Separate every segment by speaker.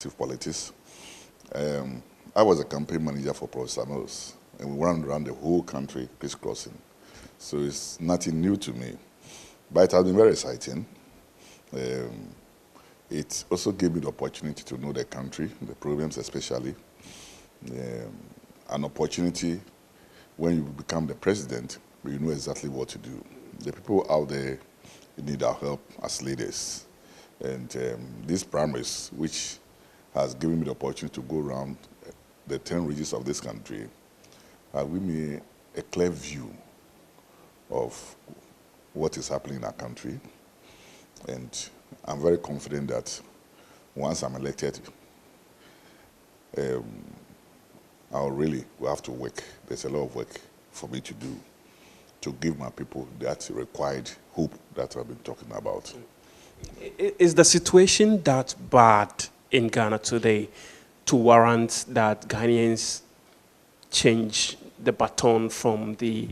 Speaker 1: politics. I was a campaign manager for Professor Mills, and we ran around the whole country crisscrossing. So it's nothing new to me, but it has been very exciting. It also gave me the opportunity to know the country, the problems especially, an opportunity when you become the president, you know exactly what to do. The people out there need our help as leaders. And these primaries, which has given me the opportunity to go around the 10 regions of this country, have given me a clear view of what is happening in our country. And I'm very confident that once I'm elected, I'll really have to work. There's a lot of work for me to do to give my people that required hope that I've been talking about.
Speaker 2: Is the situation that bad in Ghana today to warrant that Ghanaians change the baton from the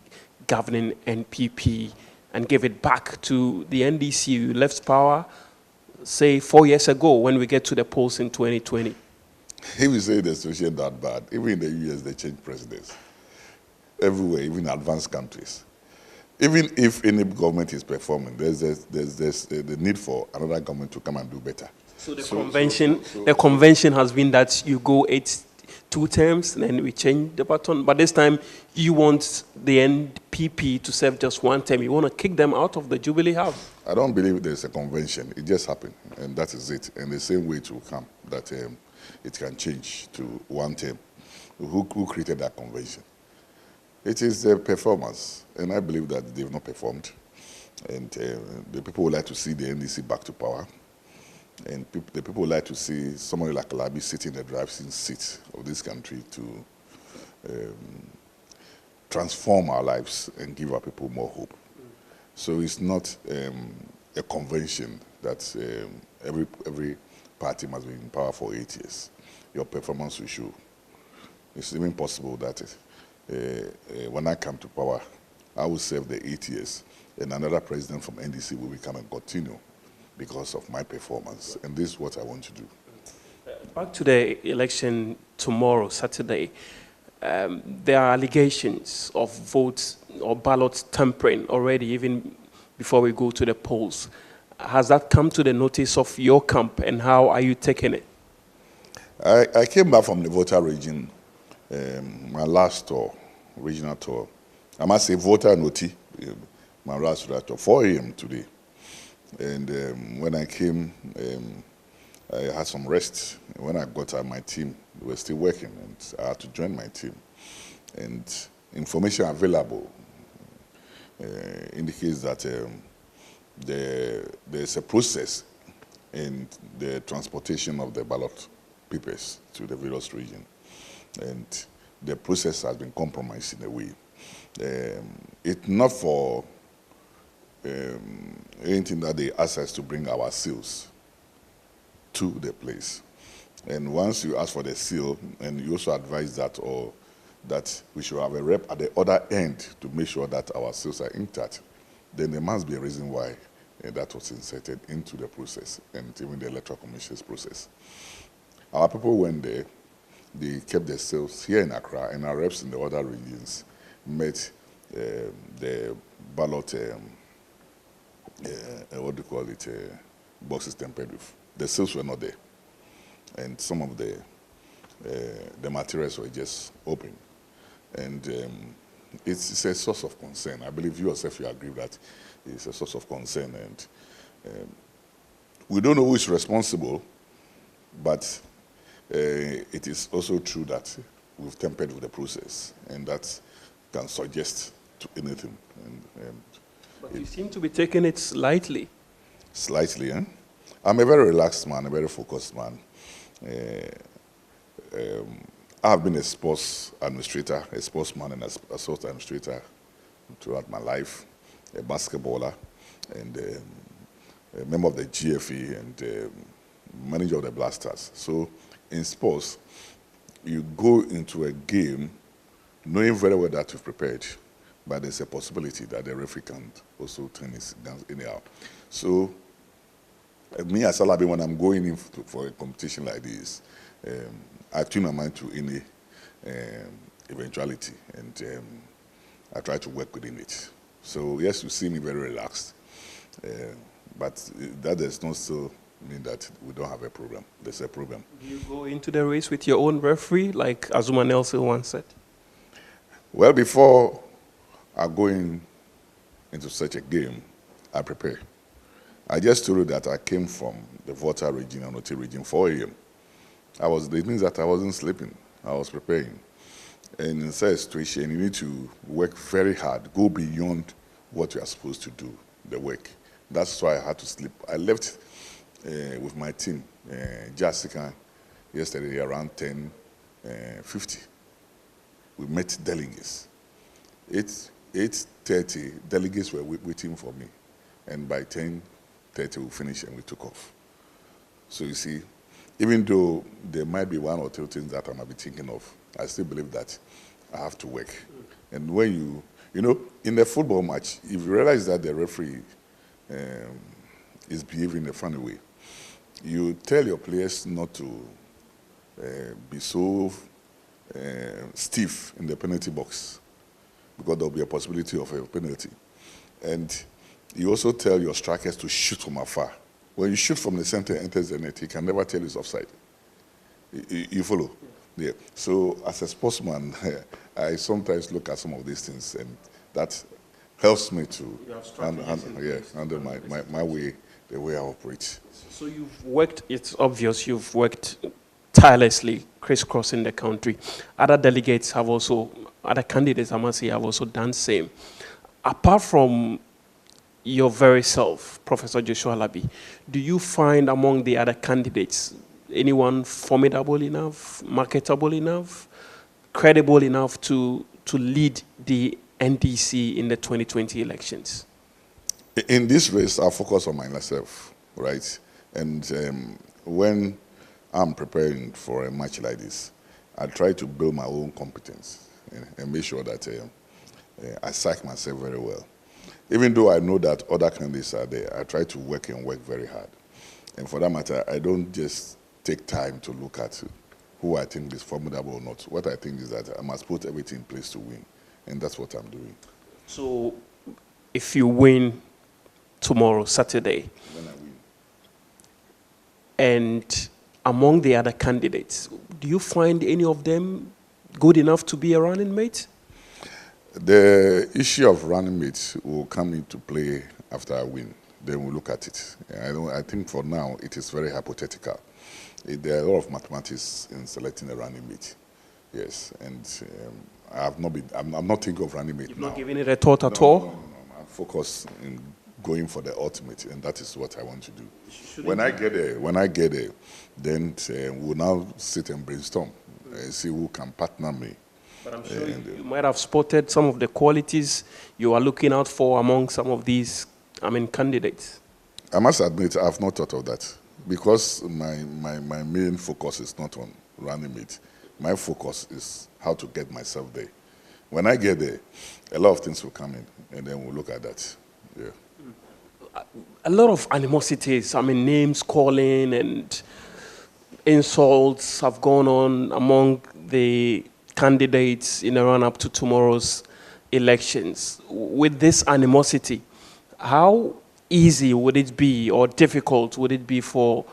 Speaker 2: governing NPP and give it back to the NDC who left power, say, 4 years ago when we get to the polls in 2020?
Speaker 1: If you say the situation that bad, even in the US they change presidents. Everywhere, even in advanced countries. Even if any government is performing, there's the need for another government to come and do better.
Speaker 2: So the convention has been that you go 2 terms, and then we change the baton. But this time, you want the NPP to serve just 1 term. You want to kick them out of the Jubilee House.
Speaker 1: I don't believe there's a convention. It just happened, and that is it. And the same way it will come, that it can change to 1 term. Who created that convention? It is the performance, and I believe that they've not performed. And the people would like to see the NDC back to power. And the people would like to see somebody like Alabi sit in the driving seat of this country to transform our lives and give our people more hope. So it's not a convention that every party must be in power for 8 years. Your performance will show. It's even possible that when I come to power, I will serve the 8 years, and another president from NDC will become and continue because of my performance. And this is what I want to do.
Speaker 2: Back to the election tomorrow, Saturday. There are allegations of votes or ballot tampering already, even before we go to the polls. Has that come to the notice of your camp, and how are you taking it?
Speaker 1: I came back from the voter region, my last tour, regional tour. I must say voter noti, my last tour, 4 a.m. today. And when I came, I had some rest. When I got out, my team were still working, and I had to join my team. And information available indicates that there's a process in the transportation of the ballot papers to the various regions. And the process has been compromised in a way. It's not for anything that they ask us to bring our seals to the place. And once you ask for the seal, and you also advise that, or that we should have a rep at the other end to make sure that our seals are intact, then there must be a reason why that was inserted into the process, and even the Electoral Commission's process. Our people went there, they kept their seals here in Accra, and our reps in the other regions met the ballot, what do you call it, boxes tampered with. The seals were not there, and some of the materials were just open. And it's a source of concern. I believe you yourself, you agree that it's a source of concern. And we don't know who is responsible, but it is also true that we've tampered with the process, and that can suggest to anything.
Speaker 2: But you seem to be taking it lightly.
Speaker 1: Slightly, eh? I'm a very relaxed man, a very focused man. I've been a sports administrator, a sportsman and a sports administrator throughout my life, a basketballer, and a member of the GFE, and manager of the Blasters. So in sports, you go into a game knowing very well that you've prepared, but there's a possibility that the referee can also turn his guns anyhow. So Me as Alabi, when I'm going in for a competition like this, I tune my mind to any eventuality, and I try to work within it. So yes, you see me very relaxed, uh, but that does not still mean that we don't have a program. There's a program.
Speaker 2: Do you go into the race with your own referee, like Azuma Nelson once said?
Speaker 1: Well, before I go into such a game, I prepare. I just told you that I came from the Volta region and Oti region 4 a.m. It means that I wasn't sleeping. I was preparing. And in such a situation, you need to work very hard, go beyond what you are supposed to do, the work. That's why I had to sleep. I left with my team, Jessica, yesterday around 10:50. We met delegates. 8:30, delegates were waiting for me. And by 10:30, we finished and we took off. So you see, even though there might be one or two things that I might be thinking of, I still believe that I have to work. And when you know, in a football match, if you realize that the referee is behaving in a funny way, you tell your players not to be so stiff in the penalty box, because there'll be a possibility of a penalty. And you also tell your strikers to shoot from afar. When you shoot from the center and enters the net, he can never tell it's offside. You follow? Yeah. So as a sportsman, I sometimes look at some of these things, and that helps me to handle my way, the way I operate.
Speaker 2: So you've worked, it's obvious, you've worked tirelessly, crisscrossing the country. Other delegates have also, other candidates, I must say, have also done the same. Apart from your very self, Professor Joshua Alabi, do you find among the other candidates anyone formidable enough, marketable enough, credible enough to lead the NDC in the 2020 elections?
Speaker 1: In this race, I focus on myself, right? And when I'm preparing for a match like this, I try to build my own competence and make sure that I psych myself very well. Even though I know that other candidates are there, I try to work very hard. And for that matter, I don't just take time to look at who I think is formidable or not. What I think is that I must put everything in place to win. And that's what I'm doing.
Speaker 2: So if you win tomorrow, Saturday,
Speaker 1: When I win.
Speaker 2: and among the other candidates, do you find any of them good enough to be a running mate?
Speaker 1: The issue of running mates will come into play after I win. Then we'll look at it. I think for now it is very hypothetical. There are a lot of mathematics in selecting a running mate. Yes, and I'm not thinking of running mate.
Speaker 2: You've
Speaker 1: now.
Speaker 2: not given it a thought at all?
Speaker 1: No. I'm focused in going for the ultimate, and that is what I want to do. When I get there, then we'll now sit and brainstorm and see who can partner me.
Speaker 2: But I'm sure you might have spotted some of the qualities you are looking out for among some of these, candidates.
Speaker 1: I must admit, I've not thought of that, because my main focus is not on running mate. My focus is how to get myself there. When I get there, a lot of things will come in, and then we'll look at that. Yeah.
Speaker 2: A lot of animosities, names calling and insults have gone on among the candidates in the run-up to tomorrow's elections. With this animosity, how easy would it be or difficult would it be for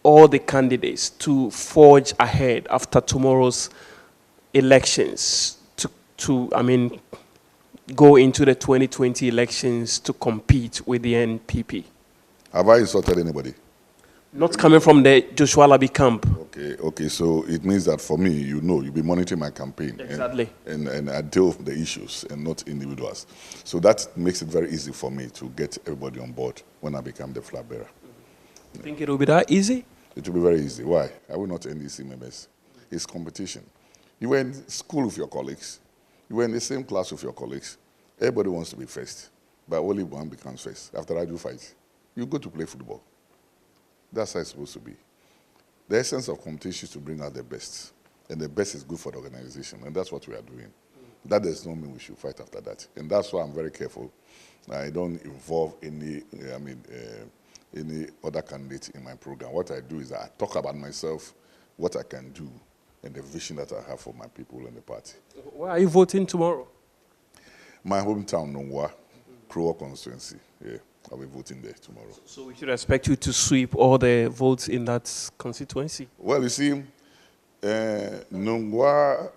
Speaker 2: all the candidates to forge ahead after tomorrow's elections to go into the 2020 elections to compete with the NPP?
Speaker 1: Have I insulted anybody?
Speaker 2: Not coming from the Joshua Alabi camp.
Speaker 1: Okay. So it means that for me, you'll be monitoring my campaign.
Speaker 2: Exactly.
Speaker 1: And I deal with the issues and not individuals. So that makes it very easy for me to get everybody on board when I become the Flagbearer.
Speaker 2: You think it will be that easy?
Speaker 1: It will be very easy. Why? I will not NDC members. It's competition. You were in school with your colleagues. You were in the same class with your colleagues. Everybody wants to be first, but only one becomes first. After I do fight, you go to play football. That's how it's supposed to be. The essence of competition is to bring out the best, and the best is good for the organization, and that's what we are doing. That does not mean we should fight after that, and that's why I'm very careful. I don't involve any any other candidate in my program. What I do is I talk about myself, what I can do, and the vision that I have for my people and the party.
Speaker 2: Where are you voting tomorrow?
Speaker 1: My hometown, Nongwa, Kroa constituency. Yeah, I'll be voting there tomorrow.
Speaker 2: So we should expect you to sweep all the votes in that constituency?
Speaker 1: Well, you see, Nongwa,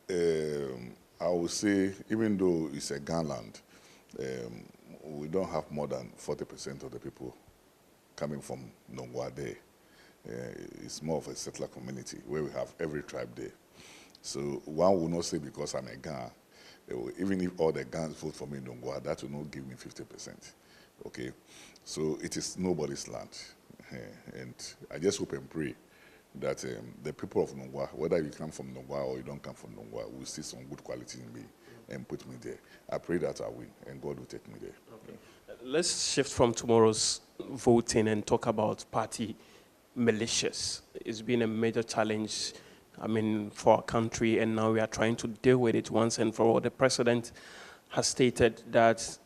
Speaker 1: I would say, even though it's a Ghanaland, we don't have more than 40% of the people coming from Nongwa there. It's more of a settler community where we have every tribe there. So one will not say because I'm a Gan, even if all the Gans vote for me in Nongwa, that will not give me 50%. Okay? So it is nobody's land. And I just hope and pray that the people of Nongwa, whether you come from Nongwa or you don't come from Nongwa, will see some good quality in me and put me there. I pray that I win and God will take me there.
Speaker 2: Okay. Let's shift from tomorrow's voting and talk about party militias. It's been a major challenge, for our country, and now we are trying to deal with it once and for all. The president has stated that,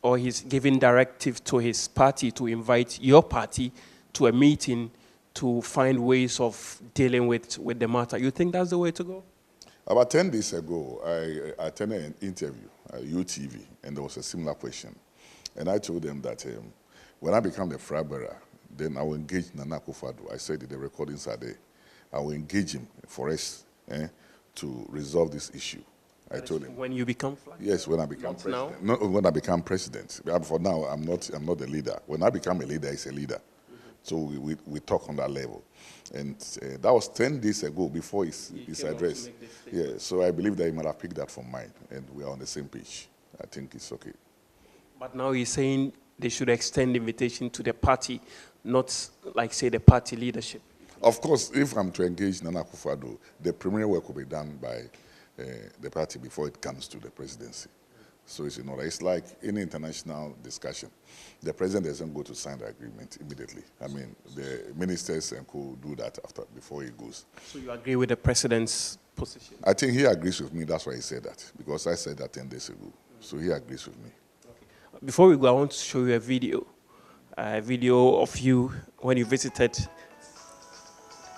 Speaker 2: or he's giving directive to his party to invite your party to a meeting to find ways of dealing with the matter. You think that's the way to go?
Speaker 1: About 10 days ago, I attended an interview at UTV, and there was a similar question. And I told them that when I become the Flagbearer, then I will engage Nana Akufo-Addo. I said the recordings are there. I will engage him for us to resolve this issue. I told him.
Speaker 2: When you become Flagbearer?
Speaker 1: Yes, when I become
Speaker 2: Not
Speaker 1: president.
Speaker 2: now?
Speaker 1: Not when I become president. For now, I'm not the leader. When I become a leader, he's a leader. So we talk on that level. And that was 10 days ago before his address. Yeah, so I believe that he might have picked that from mine, and we are on the same page. I think it's okay.
Speaker 2: But now he's saying they should extend the invitation to the party, not like, say, the party leadership.
Speaker 1: Of course, if I'm to engage Nana Akufo-Addo, the preliminary work will be done by the party before it comes to the presidency. So it's like any international discussion. The president doesn't go to sign the agreement immediately. The ministers and co do that before he goes.
Speaker 2: So you agree with the president's position?
Speaker 1: I think he agrees with me. That's why he said that, because I said that 10 days ago. So he agrees with me.
Speaker 2: Okay. Before we go, I want to show you a video of you when you visited.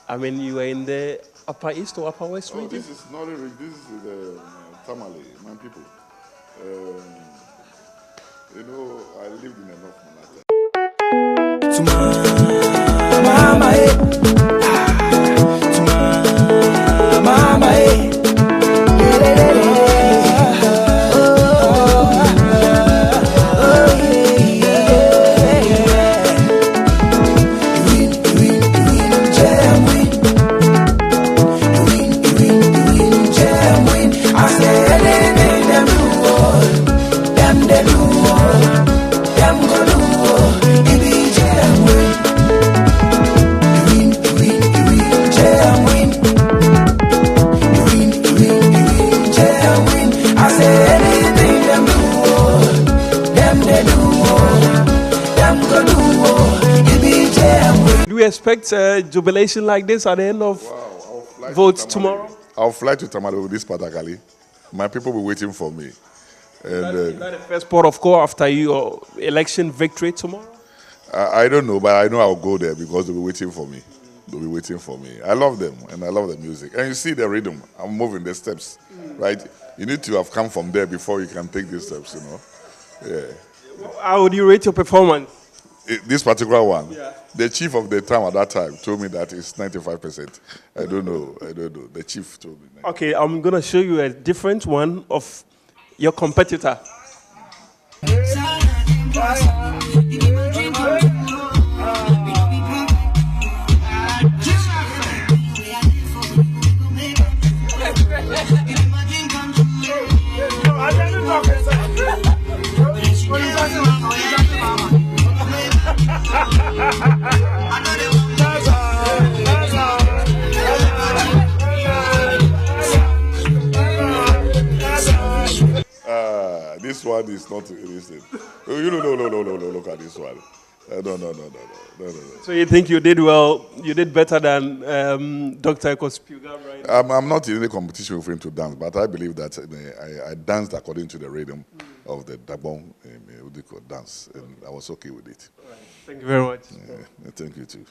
Speaker 2: You were in the Upper East or Upper West region?
Speaker 1: This is not really, this is the Tamale, my people. I lived in the North Manhattan. To my mama, to my mama,
Speaker 2: Do we expect jubilation like this at the end of votes tomorrow?
Speaker 1: I'll fly to Tamale with this particularly. My people will be waiting for me. And,
Speaker 2: is that the first port of call after your election victory tomorrow?
Speaker 1: I don't know, but I know I'll go there because they'll be waiting for me. They'll be waiting for me. I love them, and I love the music. And you see the rhythm. I'm moving the steps, right? You need to have come from there before you can take these steps, Yeah.
Speaker 2: How would you rate your performance?
Speaker 1: This particular one,
Speaker 2: yeah.
Speaker 1: The chief of the town at that time told me that it's 95%. I don't know. The chief told me.
Speaker 2: Okay, I'm going to show you a different one of your competitor.
Speaker 1: This one is not innocent. No, look at this one. No.
Speaker 2: So you think you did well, you did better than Dr. Kospiuga, right?
Speaker 1: I'm not in any competition with him to dance, but I believe that I danced according to the rhythm of the Dabong dance, and I was okay with it.
Speaker 2: Right. Thank you very much.
Speaker 1: Thank you too.